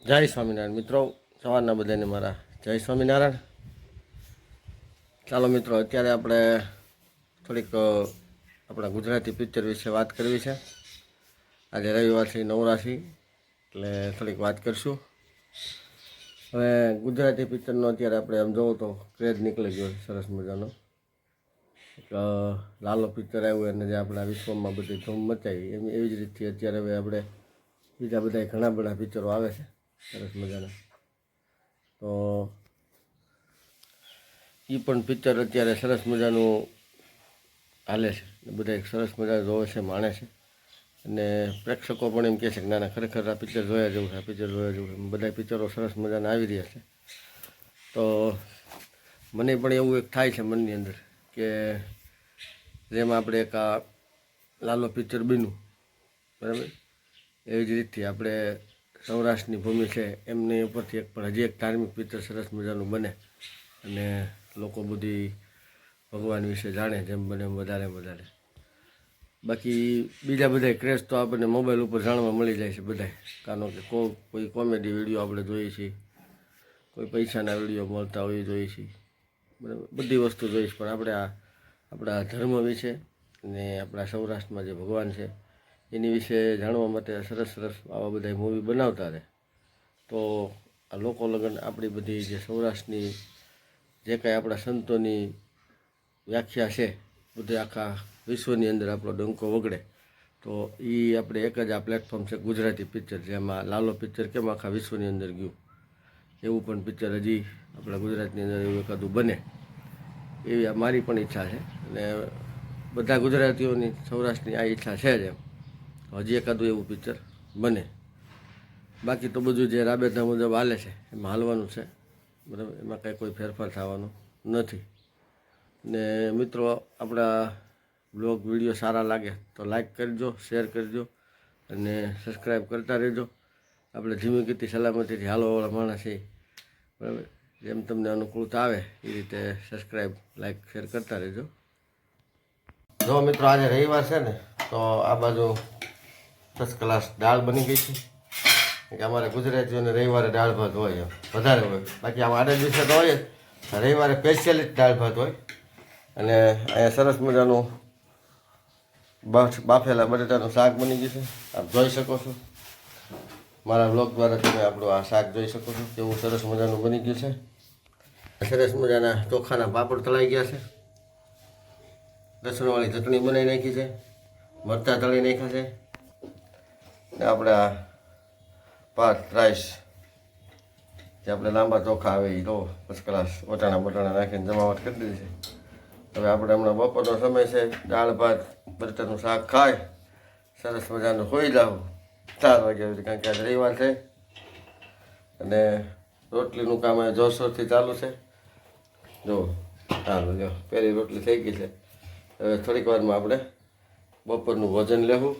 જય સ્વામિનારાયણ મિત્રો, સવારના બધાને મારા જય સ્વામિનારાયણ. ચાલો મિત્રો, અત્યારે આપણે થોડીક આપણા ગુજરાતી પિક્ચર વિશે વાત કરવી છે. આજે રવિવારથી નવરાશી એટલે થોડીક વાત કરશું. હવે ગુજરાતી પિક્ચરનો અત્યારે આપણે આમ જોવો તો ક્રેઝ નીકળી ગયો સરસ મજાનો. એક લાલો પિક્ચર આવ્યું અને જે આપણા વિશ્વમાં બધી ધૂમ મચાવી એવી જ રીતથી અત્યારે હવે આપણે બીજા બધા ઘણા બધા પિક્ચરો આવે છે સરસ મજાના. તો એ પણ પિક્ચર અત્યારે સરસ મજાનું હાલે છે, બધા સરસ મજા જોવે છે, માણે છે. અને પ્રેક્ષકો પણ એમ કહે છે કે ના ખરેખર આ પિક્ચર જોયા જેવું છે, આ પિક્ચર જોયા જેવું છે. બધા પિક્ચરો સરસ મજાના આવી રહ્યા છે. તો મને પણ એવું એક થાય છે મનની અંદર કે જેમ આપણે એક આ લાલો પિક્ચર બન્યું બરાબર, એવી જ રીતથી આપણે સૌરાષ્ટ્રની ભૂમિ છે એમની ઉપરથી એક પણ હજી એક ધાર્મિક પિક્ચર સરસ મજાનું બને અને લોકો બધી ભગવાન વિશે જાણે જેમ બને એમ વધારે વધારે. બાકી બીજા બધા ક્રેઝ તો આપણને મોબાઈલ ઉપર જાણવા મળી જાય છે બધા. કારણ કે કોઈ કોમેડી વિડીયો આપણે જોઈએ છીએ, કોઈ પૈસાના વિડીયો મળતા હોય જોઈએ છીએ, બરાબર, બધી વસ્તુ જોઈશ. પણ આપણે આપણા ધર્મ વિશે અને આપણા સૌરાષ્ટ્રમાં જે ભગવાન છે એની વિશે જાણવા માટે સરસ સરસ આવા બધા મૂવી બનાવતા રહે તો આ લોકો લગન આપણી બધી જે સૌરાષ્ટ્રની જે કાંઈ આપણા સંતોની વ્યાખ્યા છે બધે આખા વિશ્વની અંદર આપણો ડંકો વગડે. તો એ આપણે એક જ આ પ્લેટફોર્મ છે ગુજરાતી પિક્ચર, જેમાં લાલો પિક્ચર કેમ આખા વિશ્વની અંદર ગયું એવું પણ પિક્ચર હજી આપણા ગુજરાતની અંદર એવું એકાદું બને એવી મારી પણ ઈચ્છા છે. અને બધા ગુજરાતીઓની સૌરાષ્ટ્રની આ ઈચ્છા છે જ એમ હજી એકાદું એવું પિક્ચર બને. બાકી તો બધું જે રાબેતા મુજબ હાલે છે એમાં હાલવાનું છે, બરાબર, એમાં કાંઈ કોઈ ફેરફાર થવાનો નથી. ને મિત્રો, આપણા બ્લોગ વિડીયો સારા લાગે તો લાઈક કરજો, શેર કરજો અને સબસ્ક્રાઈબ કરતા રહેજો. આપણે ધીમી ગતિ સલામતીથી હાલવાવાળા માણસ છે, બરાબર, જેમ તમને અનુકૂળતા આવે એ રીતે સબસ્ક્રાઈબ, લાઈક, શેર કરતા રહેજો. જો મિત્રો, આજે રવિવાર છે ને તો આ બાજુ ફર્સ્ટ ક્લાસ દાળ બની ગઈ છે. કે અમારે ગુજરાતીઓને રવિવારે દાળ ભાત હોય, વધારે હોય. બાકી આમ આડે દિવસે તો હોય જ, રવિવારે સ્પેશિયલી દાળ ભાત હોય. અને અહીંયા સરસ મજાનું બાફેલા બટેટાનું શાક બની ગયું છે, આપ જોઈ શકો છો. મારા બ્લોગ દ્વારા તમે આપણું આ શાક જોઈ શકો છો કેવું સરસ મજાનું બની ગયું છે. સરસ મજાના ચોખાના પાપડ તળાઈ ગયા છે, લસણવાળી ચટણી બનાવી નાખી છે, મરચાં તળી નાખ્યા છે, ને આપણે આ ભાત રાઈસ જે આપણે લાંબા ચોખા આવે એ તો ફર્સ્ટ ક્લાસ વટાણા બટાણા નાખીને જમાવટ કરી દીધી છે. હવે આપણે હમણાં બપોરનો સમય છે, દાળ ભાત બટાટાનું શાક ખાય સરસ મજાનું હોઈ જાવ 4 વાગ્યા સુધી, કારણ કે આજે રવિવાર છે. અને રોટલીનું કામ એ જોરશોરથી ચાલુ છે. જો ચાલો, જો પહેલી રોટલી થઈ ગઈ છે. હવે થોડીક વારમાં આપણે બપોરનું ભોજન લેવું.